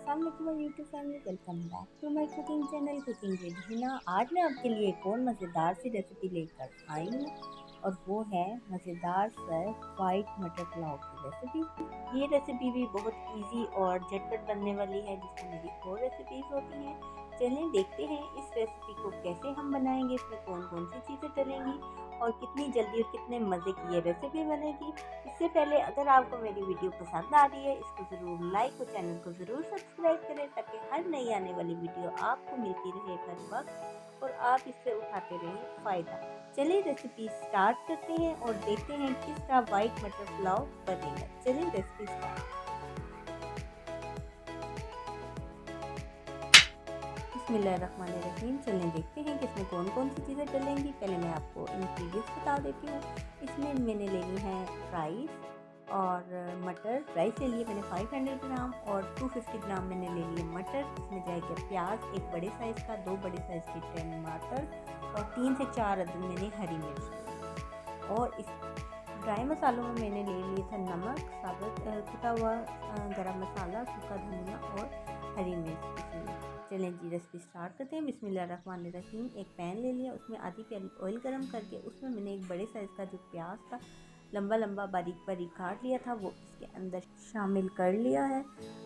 अस्सलाम वालेकुम my YouTube family, welcome back to my cooking channel cooking with Hina. आज मैं आपके लिए एक और मज़ेदार सी रेसिपी लेकर आई हूँ और वो है मज़ेदार सा वाइट मटर पुलाव की रेसिपी। ये रेसिपी भी बहुत इजी और झटपट बनने वाली है, जिसमें मेरी और रेसिपीज़ होती हैं। चलिए देखते हैं इस रेसिपी को कैसे हम बनाएंगे, इसमें कौन कौन सी चीज़ें डलेंगी और कितनी जल्दी और कितने मज़े की ये रेसिपी बनेगी। इससे पहले अगर आपको मेरी वीडियो पसंद आ रही है, इसको ज़रूर लाइक और चैनल को ज़रूर सब्सक्राइब करें, ताकि हर नई आने वाली वीडियो आपको मिलती रहे हर वक्त और आप इससे उठाते रहें फ़ायदा। चलिए रेसिपी स्टार्ट करते हैं और देखते हैं किस तरह वाइट मटर पुलाव बनेगा। चलिए रेसिपी स्टार्ट। बिस्मिल्लाहिर्रहमानिर्रहीम। चलिए देखते हैं कि इसमें कौन कौन सी चीज़ें डलेंगी। पहले मैं आपको इंग्रेडिएंट्स बता देती हूँ। इसमें मैंने लेनी है राइस और मटर। राइस ले लिए मैंने 500 ग्राम और 250 ग्राम मैंने ले लिए मटर। इसमें जाएगा प्याज एक बड़े साइज़ का, 2 बड़े साइज़ के टमाटर और 3 से 4 अदद मैंने हरी मिर्च। और इस ड्राई मसालों में मैंने ले लिया था नमक, साबुत कुटा हुआ गरम मसाला, सूखा धनिया और हरी मिर्च। चलें जी रेसिपी स्टार्ट करते हैं। बिस्मिल्लाहिर्रहमानिर्रहीम। एक पैन ले लिया, उसमें आधी प्याली ऑयल गरम करके उसमें मैंने एक बड़े साइज़ का जो प्याज था लंबा लंबा बारीक बारीक काट लिया था, वो इसके अंदर शामिल कर लिया है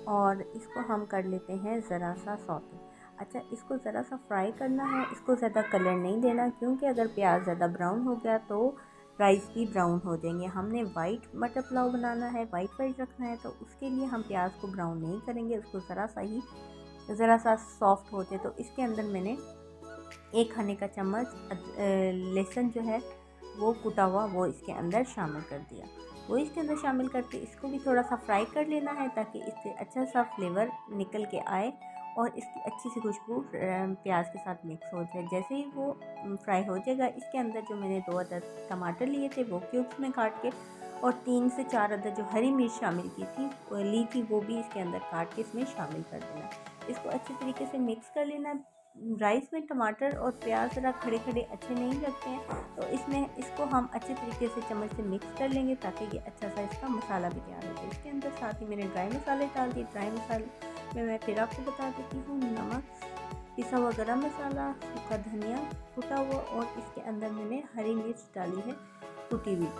और इसको हम कर लेते हैं ज़रा सा सौते। अच्छा, इसको ज़रा सा फ्राई करना है, इसको ज़्यादा कलर नहीं देना, क्योंकि अगर प्याज ज़्यादा ब्राउन हो गया तो राइस भी ब्राउन हो जाएंगे। हमने वाइट मटर पुलाव बनाना है, वाइट रखना है, तो उसके लिए हम प्याज को ब्राउन नहीं करेंगे, उसको ज़रा सा सॉफ्ट होते। तो इसके अंदर मैंने 1 खाने का चम्मच लहसुन जो है वो कुटा हुआ वो इसके अंदर शामिल कर दिया। वो इसके अंदर शामिल करके इसको भी थोड़ा सा फ्राई कर लेना है, ताकि इससे अच्छा सा फ्लेवर निकल के आए और इसकी अच्छी सी खुशबू प्याज के साथ मिक्स हो जाए। जैसे ही वो फ्राई हो जाएगा, इसके अंदर जो मैंने 2 अदद टमाटर लिए थे वो क्यूब्स में काट के और 3 से 4 अदद जो हरी मिर्च शामिल ली थी वो भी इसके अंदर काट के इसमें शामिल कर देना। इसको अच्छे तरीके से मिक्स कर लेना। राइस में टमाटर और प्याज ज़रा खड़े खड़े अच्छे नहीं लगते हैं, तो इसको हम अच्छे तरीके से चम्मच से मिक्स कर लेंगे, ताकि ये अच्छा सा इसका मसाला भी तैयार हो जाए। इसके अंदर साथ ही मैंने ड्राई मसाले डाल दिए। ड्राई मसाले में मैं फिर आपको बता देती हूँ, नमक, पिसा हुआ गरम मसाला, सूखा धनिया कुटा हुआ और इसके अंदर मैंने हरी मिर्च डाली है कुटी हुई।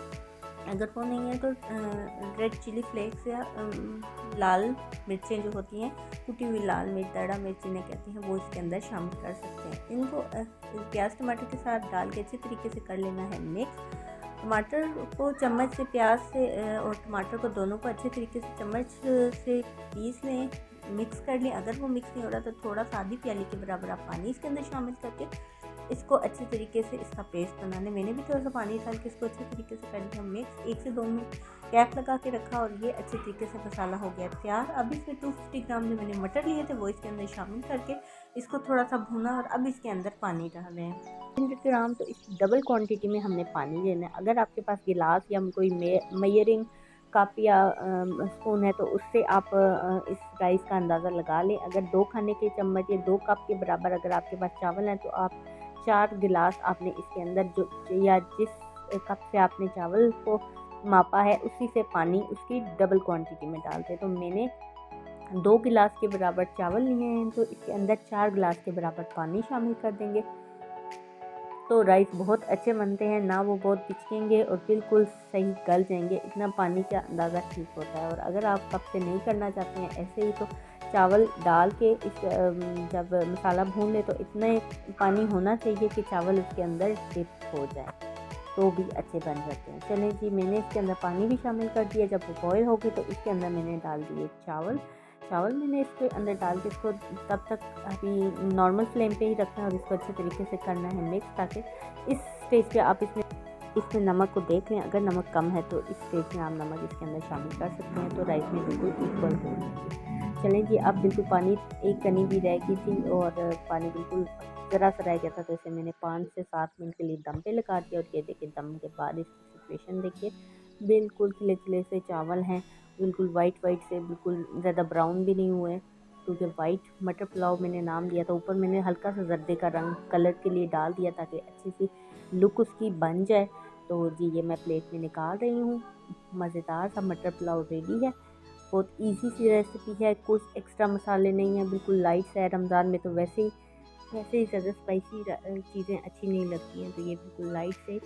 अगर वो नहीं है तो रेड चिली फ्लेक्स या लाल मिर्चें जो होती हैं, कुटी हुई लाल मिर्च, दड़ा मिर्च जिन्हें कहते हैं, वो इसके अंदर शामिल कर सकते हैं। इनको प्याज टमाटर के साथ डाल के अच्छे तरीके से कर लेना है मिक्स। टमाटर को चम्मच से प्याज से और टमाटर को दोनों को अच्छे तरीके से चम्मच से पीस लें, मिक्स कर लें। अगर वो मिक्स नहीं हो रहा तो थोड़ा सा आधी प्याली के बराबर आप पानी इसके अंदर शामिल करके इसको अच्छे तरीके से इसका पेस्ट बनाने। मैंने भी थोड़ा सा पानी डाल के इसको अच्छे तरीके से कर लिया मिक्स। 1 से 2 मिनट गैप लगा के रखा और ये अच्छे तरीके से मसाला हो गया तैयार। अब इसमें 250 ग्राम जो मैंने मटर लिए थे वो इसके अंदर शामिल करके इसको थोड़ा सा भूना और अब इसके अंदर पानी डाल रहे हैं 100 ग्राम। तो इस डबल क्वांटिटी में हमने पानी लेना है। अगर आपके पास गिलास या कोई मेयरिंग कप या स्पून है तो उससे आप इस राइस का अंदाज़ा लगा लें। अगर 2 खाने के चम्मच या 2 कप के बराबर अगर आपके पास चावल हैं तो आप 4 गिलास आपने इसके अंदर जो या जिस कप से आपने चावल को मापा है उसी से पानी उसकी डबल क्वांटिटी में डालते हैं। तो मैंने 2 गिलास के बराबर चावल लिए हैं, तो इसके अंदर 4 गिलास के बराबर पानी शामिल कर देंगे। तो राइस बहुत अच्छे बनते हैं, ना वो बहुत पिचकेंगे और बिल्कुल सही गल जाएंगे। इतना पानी का अंदाज़ा ठीक होता है। और अगर आप कप से नहीं करना चाहते हैं ऐसे ही, तो चावल डाल के जब मसाला भून ले तो इतने पानी होना चाहिए कि चावल उसके अंदर डिप हो जाए, तो भी अच्छे बन जाते हैं। चलें जी, मैंने इसके अंदर पानी भी शामिल कर दिया। जब वो बॉयल हो गई तो इसके अंदर मैंने डाल दिए चावल मैंने इसके अंदर डाल के इसको तब तक अभी नॉर्मल फ्लेम पे ही रखना है और इसको अच्छे तरीके से करना है मिक्स, ताकि इस स्टेज पे आप इसमें नमक को देख लें। अगर नमक कम है तो इस स्टेज में आप नमक इसके अंदर शामिल कर सकते हैं, तो राइस में बिल्कुल इक्वल हो जाएगी। चलें जी, अब बिल्कुल पानी एक कनी भी रह गई थी और पानी बिल्कुल ज़रा सा रह गया था, तो इसे मैंने 5 से 7 मिनट के लिए दम पे लगा दिया। और ये देखिए दम के बाद इसकी सिचुएशन देखिए, बिल्कुल खिले खिले से चावल हैं, बिल्कुल वाइट से, बिल्कुल ज़्यादा ब्राउन भी नहीं हुए, क्योंकि वाइट मटर पुलाव मैंने नाम दिया था। ऊपर मैंने हल्का सा जर्दे का रंग कलर के लिए डाल दिया ताकि अच्छी सी लुक उसकी बन जाए। तो जी ये मैं प्लेट में निकाल रही हूँ। मज़ेदार सा मटर पुलाव रेडी है। बहुत इजी सी रेसिपी है, कुछ एक्स्ट्रा मसाले नहीं हैं, बिल्कुल लाइट सा है। रमज़ान में तो वैसे ही ज़्यादा स्पाइसी चीज़ें अच्छी नहीं लगती हैं, तो ये बिल्कुल लाइट से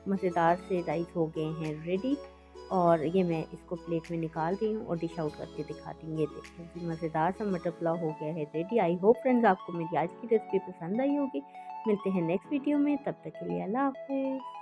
मज़ेदार से राइस हो गए हैं रेडी। और ये मैं इसको प्लेट में निकाल रही हूँ और डिश आउट करके दिखाती हूँ। ये देखिए जी, मज़ेदार सा मटर पुलाव हो गया है रेडी। आई होप फ्रेंड्स आपको मेरी आज की रेसिपी पसंद आई होगी। मिलते हैं नेक्स्ट वीडियो में, तब तक के लिए अल्लाह हाफ़िज़।